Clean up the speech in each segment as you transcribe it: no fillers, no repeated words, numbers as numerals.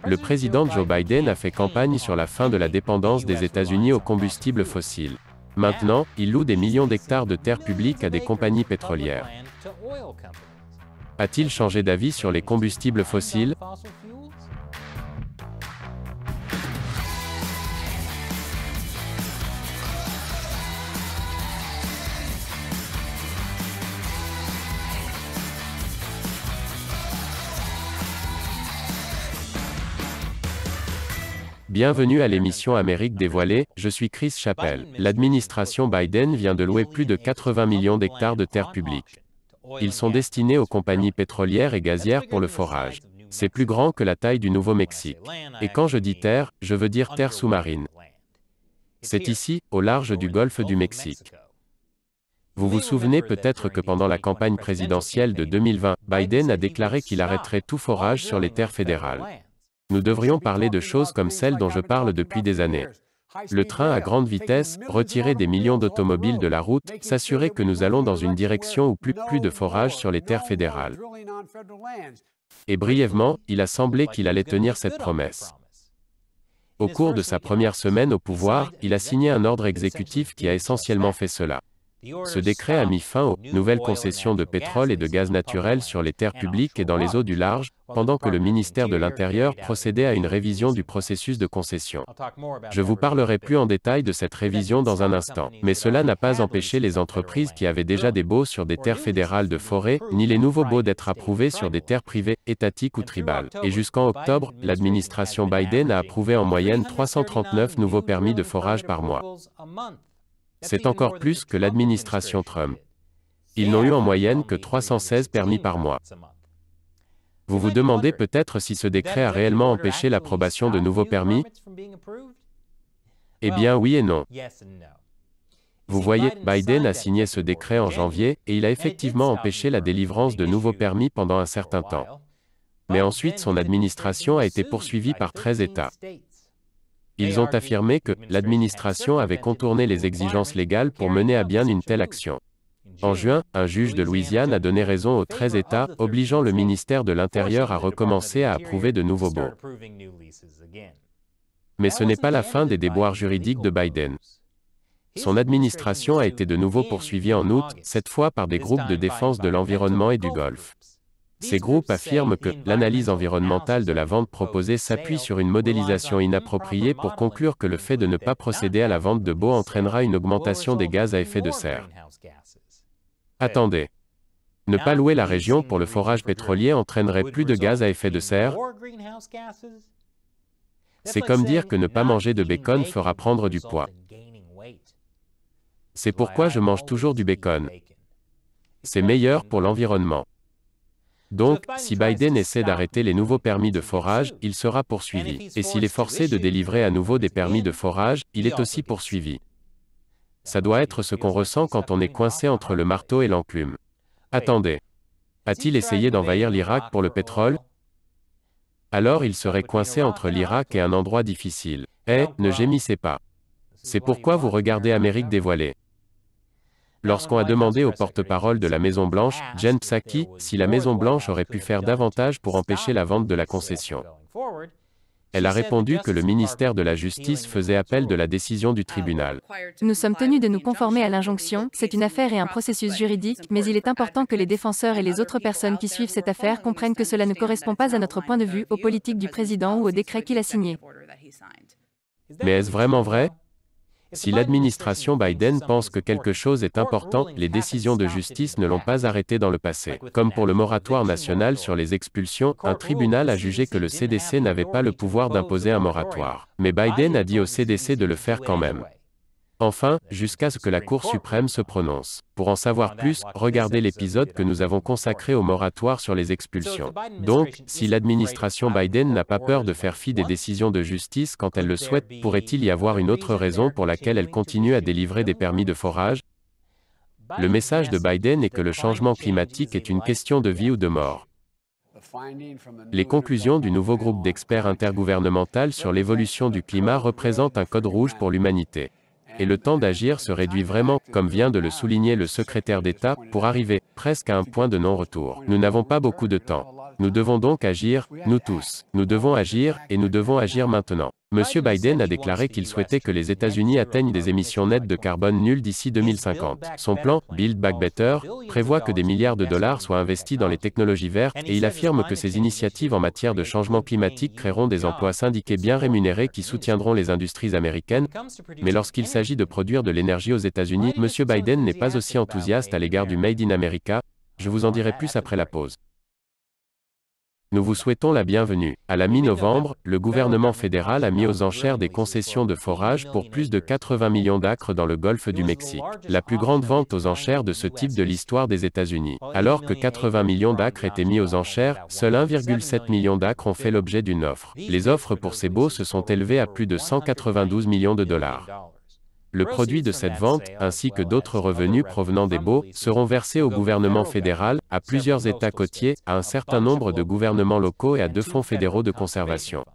Le président Joe Biden a fait campagne sur la fin de la dépendance des États-Unis aux combustibles fossiles. Maintenant, il loue des millions d'hectares de terres publiques à des compagnies pétrolières. A-t-il changé d'avis sur les combustibles fossiles? Bienvenue à l'émission Amérique dévoilée, je suis Chris Chappell. L'administration Biden vient de louer plus de 80 millions d'hectares de terres publiques. Ils sont destinés aux compagnies pétrolières et gazières pour le forage. C'est plus grand que la taille du Nouveau-Mexique. Et quand je dis terre, je veux dire terre sous-marine. C'est ici, au large du golfe du Mexique. Vous vous souvenez peut-être que pendant la campagne présidentielle de 2020, Biden a déclaré qu'il arrêterait tout forage sur les terres fédérales. Nous devrions parler de choses comme celles dont je parle depuis des années. Le train à grande vitesse, retirer des millions d'automobiles de la route, s'assurer que nous allons dans une direction où plus de forage sur les terres fédérales. Et brièvement, il a semblé qu'il allait tenir cette promesse. Au cours de sa première semaine au pouvoir, il a signé un ordre exécutif qui a essentiellement fait cela. Ce décret a mis fin aux nouvelles concessions de pétrole et de gaz naturel sur les terres publiques et dans les eaux du large, pendant que le ministère de l'Intérieur procédait à une révision du processus de concession. Je vous parlerai plus en détail de cette révision dans un instant, mais cela n'a pas empêché les entreprises qui avaient déjà des baux sur des terres fédérales de forêt, ni les nouveaux baux d'être approuvés sur des terres privées, étatiques ou tribales. Et jusqu'en octobre, l'administration Biden a approuvé en moyenne 339 nouveaux permis de forage par mois. C'est encore plus que l'administration Trump. Ils n'ont eu en moyenne que 316 permis par mois. Vous vous demandez peut-être si ce décret a réellement empêché l'approbation de nouveaux permis? Eh bien oui et non. Vous voyez, Biden a signé ce décret en janvier, et il a effectivement empêché la délivrance de nouveaux permis pendant un certain temps. Mais ensuite son administration a été poursuivie par 13 États. Ils ont affirmé que l'administration avait contourné les exigences légales pour mener à bien une telle action. En juin, un juge de Louisiane a donné raison aux 13 États, obligeant le ministère de l'Intérieur à recommencer à approuver de nouveaux baux. Mais ce n'est pas la fin des déboires juridiques de Biden. Son administration a été de nouveau poursuivie en août, cette fois par des groupes de défense de l'environnement et du Golfe. Ces groupes affirment que l'analyse environnementale de la vente proposée s'appuie sur une modélisation inappropriée pour conclure que le fait de ne pas procéder à la vente de baux entraînera une augmentation des gaz à effet de serre. Attendez. Ne pas louer la région pour le forage pétrolier entraînerait plus de gaz à effet de serre? C'est comme dire que ne pas manger de bacon fera prendre du poids. C'est pourquoi je mange toujours du bacon. C'est meilleur pour l'environnement. Donc, si Biden essaie d'arrêter les nouveaux permis de forage, il sera poursuivi. Et s'il est forcé de délivrer à nouveau des permis de forage, il est aussi poursuivi. Ça doit être ce qu'on ressent quand on est coincé entre le marteau et l'enclume. Attendez. A-t-il essayé d'envahir l'Irak pour le pétrole? Alors il serait coincé entre l'Irak et un endroit difficile. Ne gémissez pas. C'est pourquoi vous regardez Amérique dévoilée. Lorsqu'on a demandé au porte-parole de la Maison-Blanche, Jen Psaki, si la Maison-Blanche aurait pu faire davantage pour empêcher la vente de la concession. Elle a répondu que le ministère de la Justice faisait appel de la décision du tribunal. Nous sommes tenus de nous conformer à l'injonction, c'est une affaire et un processus juridique, mais il est important que les défenseurs et les autres personnes qui suivent cette affaire comprennent que cela ne correspond pas à notre point de vue, aux politiques du président ou au décret qu'il a signé. Mais est-ce vraiment vrai? Si l'administration Biden pense que quelque chose est important, les décisions de justice ne l'ont pas arrêté dans le passé. Comme pour le moratoire national sur les expulsions, un tribunal a jugé que le CDC n'avait pas le pouvoir d'imposer un moratoire. Mais Biden a dit au CDC de le faire quand même. Enfin, jusqu'à ce que la Cour suprême se prononce. Pour en savoir plus, regardez l'épisode que nous avons consacré au moratoire sur les expulsions. Donc, si l'administration Biden n'a pas peur de faire fi des décisions de justice quand elle le souhaite, pourrait-il y avoir une autre raison pour laquelle elle continue à délivrer des permis de forage? Le message de Biden est que le changement climatique est une question de vie ou de mort. Les conclusions du nouveau groupe d'experts intergouvernemental sur l'évolution du climat représentent un code rouge pour l'humanité. Et le temps d'agir se réduit vraiment, comme vient de le souligner le secrétaire d'État, pour arriver, presque à un point de non-retour. Nous n'avons pas beaucoup de temps. Nous devons donc agir, nous tous. Nous devons agir, et nous devons agir maintenant. Monsieur Biden a déclaré qu'il souhaitait que les États-Unis atteignent des émissions nettes de carbone nulles d'ici 2050. Son plan, Build Back Better, prévoit que des milliards de dollars soient investis dans les technologies vertes, et il affirme que ces initiatives en matière de changement climatique créeront des emplois syndiqués bien rémunérés qui soutiendront les industries américaines. Mais lorsqu'il s'agit de produire de l'énergie aux États-Unis, Monsieur Biden n'est pas aussi enthousiaste à l'égard du Made in America. Je vous en dirai plus après la pause. Nous vous souhaitons la bienvenue. À la mi-novembre, le gouvernement fédéral a mis aux enchères des concessions de forage pour plus de 80 millions d'acres dans le golfe du Mexique. La plus grande vente aux enchères de ce type de l'histoire des États-Unis. Alors que 80 millions d'acres étaient mis aux enchères, seuls 1,7 million d'acres ont fait l'objet d'une offre. Les offres pour ces baux se sont élevées à plus de 192 millions de dollars. Le produit de cette vente, ainsi que d'autres revenus provenant des baux, seront versés au gouvernement fédéral, à plusieurs États côtiers, à un certain nombre de gouvernements locaux et à 2 fonds fédéraux de conservation.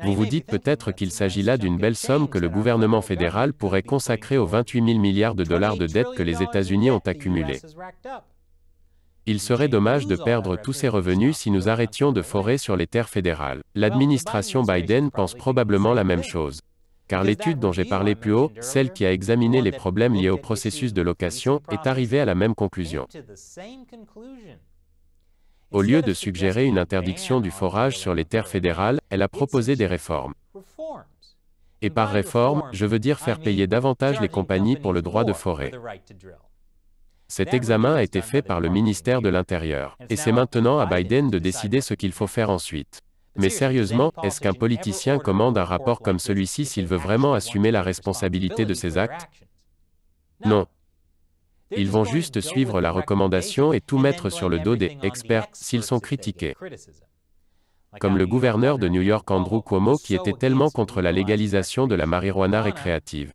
Vous vous dites peut-être qu'il s'agit là d'une belle somme que le gouvernement fédéral pourrait consacrer aux 28 000 milliards de dollars de dettes que les États-Unis ont accumulées. Il serait dommage de perdre tous ces revenus si nous arrêtions de forer sur les terres fédérales. L'administration Biden pense probablement la même chose. Car l'étude dont j'ai parlé plus haut, celle qui a examiné les problèmes liés au processus de location, est arrivée à la même conclusion. Au lieu de suggérer une interdiction du forage sur les terres fédérales, elle a proposé des réformes. Et par réforme, je veux dire faire payer davantage les compagnies pour le droit de forer. Cet examen a été fait par le ministère de l'Intérieur. Et c'est maintenant à Biden de décider ce qu'il faut faire ensuite. Mais sérieusement, est-ce qu'un politicien commande un rapport comme celui-ci s'il veut vraiment assumer la responsabilité de ses actes? Non. Ils vont juste suivre la recommandation et tout mettre sur le dos des experts s'ils sont critiqués. Comme le gouverneur de New York Andrew Cuomo qui était tellement contre la légalisation de la marijuana récréative.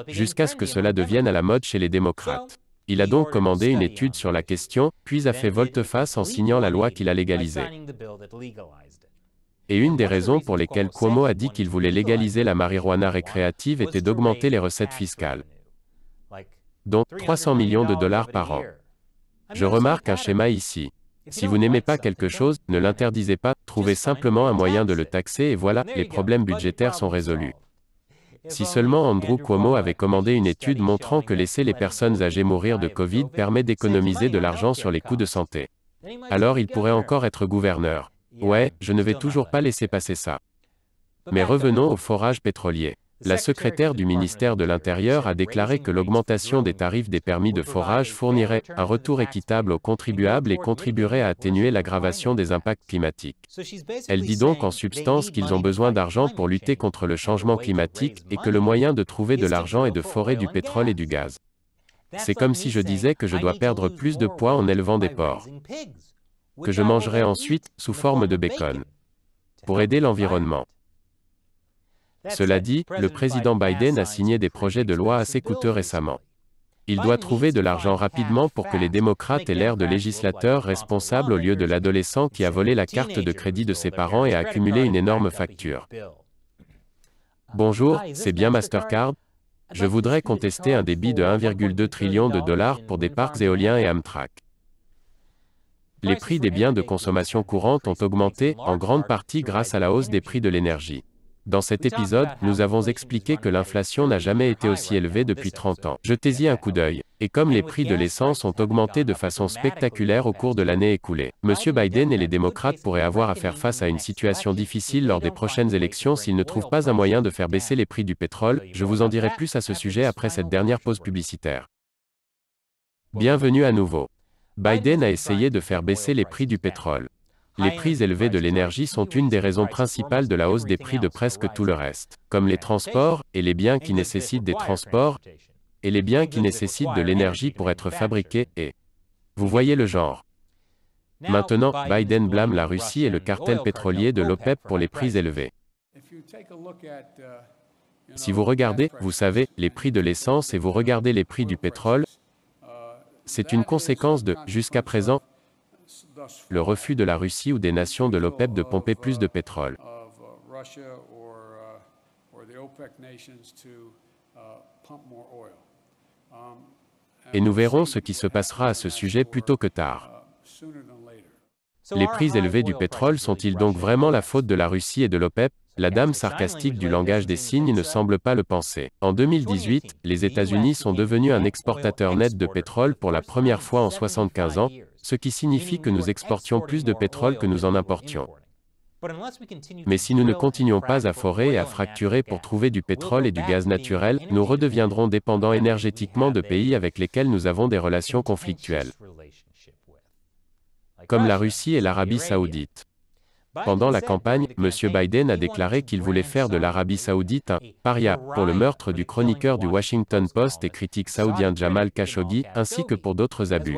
Jusqu'à ce que cela devienne à la mode chez les démocrates. Il a donc commandé une étude sur la question, puis a fait volte-face en signant la loi qu'il a légalisée. Et une des raisons pour lesquelles Cuomo a dit qu'il voulait légaliser la marijuana récréative était d'augmenter les recettes fiscales, dont 300 millions de dollars par an. Je remarque un schéma ici. Si vous n'aimez pas quelque chose, ne l'interdisez pas, trouvez simplement un moyen de le taxer et voilà, les problèmes budgétaires sont résolus. Si seulement Andrew Cuomo avait commandé une étude montrant que laisser les personnes âgées mourir de Covid permet d'économiser de l'argent sur les coûts de santé, alors il pourrait encore être gouverneur. Ouais, je ne vais toujours pas laisser passer ça. Mais revenons au forage pétrolier. La secrétaire du ministère de l'Intérieur a déclaré que l'augmentation des tarifs des permis de forage fournirait un retour équitable aux contribuables et contribuerait à atténuer l'aggravation des impacts climatiques. Elle dit donc en substance qu'ils ont besoin d'argent pour lutter contre le changement climatique et que le moyen de trouver de l'argent est de forer du pétrole et du gaz. C'est comme si je disais que je dois perdre plus de poids en élevant des porcs, que je mangerai ensuite, sous forme de bacon, pour aider l'environnement. Cela dit, le président Biden a signé des projets de loi assez coûteux récemment. Il doit trouver de l'argent rapidement pour que les démocrates aient l'air de législateurs responsables au lieu de l'adolescent qui a volé la carte de crédit de ses parents et a accumulé une énorme facture. Bonjour, c'est bien Mastercard? Je voudrais contester un débit de 1,2 trillion de dollars pour des parcs éoliens et Amtrak. Les prix des biens de consommation courante ont augmenté, en grande partie grâce à la hausse des prix de l'énergie. Dans cet épisode, nous avons expliqué que l'inflation n'a jamais été aussi élevée depuis 30 ans. Jetez-y un coup d'œil. Et comme les prix de l'essence ont augmenté de façon spectaculaire au cours de l'année écoulée, M. Biden et les démocrates pourraient avoir à faire face à une situation difficile lors des prochaines élections s'ils ne trouvent pas un moyen de faire baisser les prix du pétrole. Je vous en dirai plus à ce sujet après cette dernière pause publicitaire. Bienvenue à nouveau. Biden a essayé de faire baisser les prix du pétrole. Les prix élevés de l'énergie sont une des raisons principales de la hausse des prix de presque tout le reste, comme les transports, et les biens qui nécessitent des transports, et les biens qui nécessitent de l'énergie pour être fabriqués, et... Vous voyez le genre. Maintenant, Biden blâme la Russie et le cartel pétrolier de l'OPEP pour les prix élevés. Si vous regardez, vous savez, les prix de l'essence et vous regardez les prix du pétrole, c'est une conséquence de, jusqu'à présent, le refus de la Russie ou des nations de l'OPEP de pomper plus de pétrole. Et nous verrons ce qui se passera à ce sujet plus tôt que tard. Les prix élevés du pétrole sont-ils donc vraiment la faute de la Russie et de l'OPEP? La dame sarcastique du langage des signes ne semble pas le penser. En 2018, les États-Unis sont devenus un exportateur net de pétrole pour la première fois en 75 ans, ce qui signifie que nous exportions plus de pétrole que nous en importions. Mais si nous ne continuons pas à forer et à fracturer pour trouver du pétrole et du gaz naturel, nous redeviendrons dépendants énergétiquement de pays avec lesquels nous avons des relations conflictuelles, comme la Russie et l'Arabie saoudite. Pendant la campagne, M. Biden a déclaré qu'il voulait faire de l'Arabie saoudite un « paria » pour le meurtre du chroniqueur du Washington Post et critique saoudien Jamal Khashoggi, ainsi que pour d'autres abus.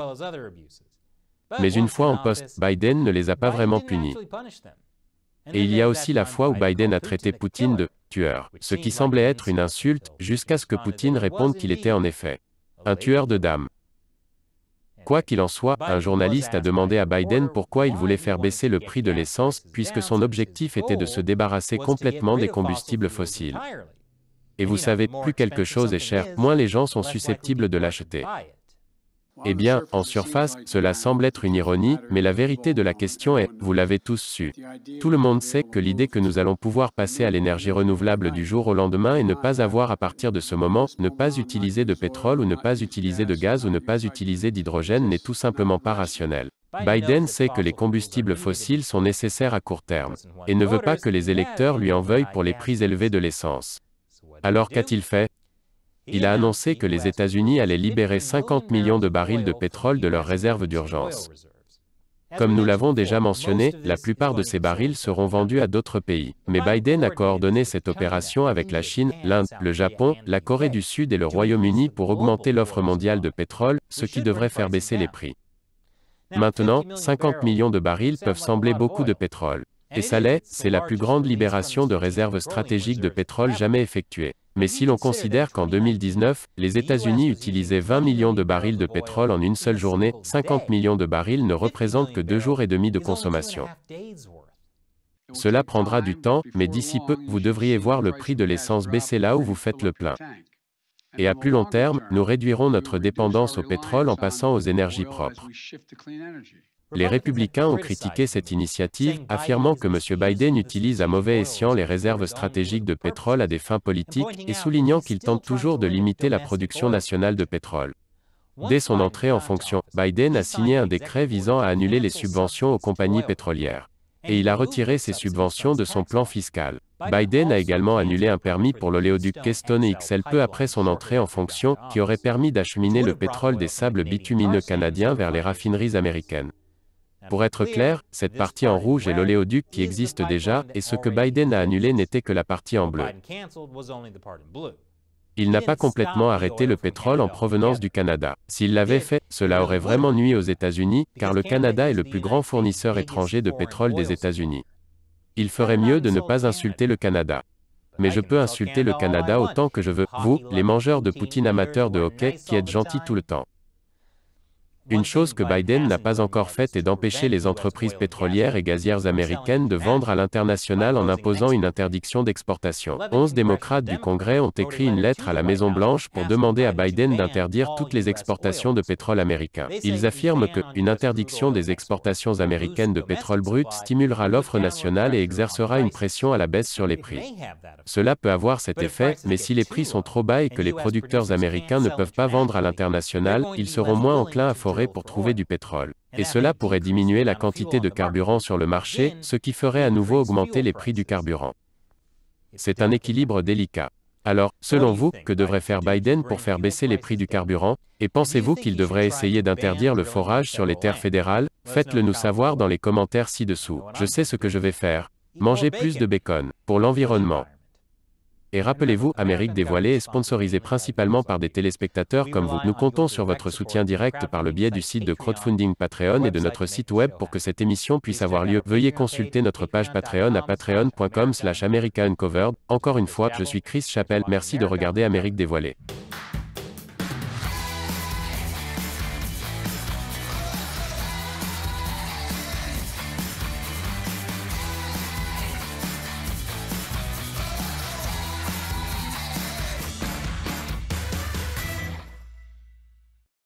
Mais une fois en poste, Biden ne les a pas vraiment punis. Et il y a aussi la fois où Biden a traité Poutine de « tueur », ce qui semblait être une insulte, jusqu'à ce que Poutine réponde qu'il était en effet un tueur de dames. Quoi qu'il en soit, un journaliste a demandé à Biden pourquoi il voulait faire baisser le prix de l'essence, puisque son objectif était de se débarrasser complètement des combustibles fossiles. Et vous savez, plus quelque chose est cher, moins les gens sont susceptibles de l'acheter. Eh bien, en surface, cela semble être une ironie, mais la vérité de la question est, vous l'avez tous su. Tout le monde sait que l'idée que nous allons pouvoir passer à l'énergie renouvelable du jour au lendemain et ne pas avoir à partir de ce moment, ne pas utiliser de pétrole ou ne pas utiliser de gaz ou ne pas utiliser d'hydrogène n'est tout simplement pas rationnel. Biden sait que les combustibles fossiles sont nécessaires à court terme, et ne veut pas que les électeurs lui en veuillent pour les prix élevés de l'essence. Alors qu'a-t-il fait? Il a annoncé que les États-Unis allaient libérer 50 millions de barils de pétrole de leurs réserves d'urgence. Comme nous l'avons déjà mentionné, la plupart de ces barils seront vendus à d'autres pays. Mais Biden a coordonné cette opération avec la Chine, l'Inde, le Japon, la Corée du Sud et le Royaume-Uni pour augmenter l'offre mondiale de pétrole, ce qui devrait faire baisser les prix. Maintenant, 50 millions de barils peuvent sembler beaucoup de pétrole. Et ça l'est, c'est la plus grande libération de réserves stratégiques de pétrole jamais effectuée. Mais si l'on considère qu'en 2019, les États-Unis utilisaient 20 millions de barils de pétrole en une seule journée, 50 millions de barils ne représentent que 2 jours et demi de consommation. Cela prendra du temps, mais d'ici peu, vous devriez voir le prix de l'essence baisser là où vous faites le plein. Et à plus long terme, nous réduirons notre dépendance au pétrole en passant aux énergies propres. Les républicains ont critiqué cette initiative, affirmant que M. Biden utilise à mauvais escient les réserves stratégiques de pétrole à des fins politiques, et soulignant qu'il tente toujours de limiter la production nationale de pétrole. Dès son entrée en fonction, Biden a signé un décret visant à annuler les subventions aux compagnies pétrolières. Et il a retiré ces subventions de son plan fiscal. Biden a également annulé un permis pour l'oléoduc Keystone XL peu après son entrée en fonction, qui aurait permis d'acheminer le pétrole des sables bitumineux canadiens vers les raffineries américaines. Pour être clair, cette partie en rouge est l'oléoduc qui existe déjà, et ce que Biden a annulé n'était que la partie en bleu. Il n'a pas complètement arrêté le pétrole en provenance du Canada. S'il l'avait fait, cela aurait vraiment nui aux États-Unis, car le Canada est le plus grand fournisseur étranger de pétrole des États-Unis. Il ferait mieux de ne pas insulter le Canada. Mais je peux insulter le Canada autant que je veux, vous, les mangeurs de poutine amateurs de hockey, qui êtes gentils tout le temps. Une chose que Biden n'a pas encore faite est d'empêcher les entreprises pétrolières et gazières américaines de vendre à l'international en imposant une interdiction d'exportation. 11 démocrates du Congrès ont écrit une lettre à la Maison-Blanche pour demander à Biden d'interdire toutes les exportations de pétrole américain. Ils affirment qu'une interdiction des exportations américaines de pétrole brut stimulera l'offre nationale et exercera une pression à la baisse sur les prix. Cela peut avoir cet effet, mais si les prix sont trop bas et que les producteurs américains ne peuvent pas vendre à l'international, ils seront moins enclins à forer pour trouver du pétrole. Et cela pourrait diminuer la quantité de carburant sur le marché, ce qui ferait à nouveau augmenter les prix du carburant. C'est un équilibre délicat. Alors, selon vous, que devrait faire Biden pour faire baisser les prix du carburant? Et pensez-vous qu'il devrait essayer d'interdire le forage sur les terres fédérales? Faites-le nous savoir dans les commentaires ci-dessous. Je sais ce que je vais faire. Manger plus de bacon. Pour l'environnement. Et rappelez-vous, Amérique dévoilée est sponsorisée principalement par des téléspectateurs comme vous. Nous comptons sur votre soutien direct par le biais du site de crowdfunding Patreon et de notre site web pour que cette émission puisse avoir lieu. Veuillez consulter notre page Patreon à patreon.com/AmericaUncovered. Encore une fois, je suis Chris Chappell. Merci de regarder Amérique dévoilée.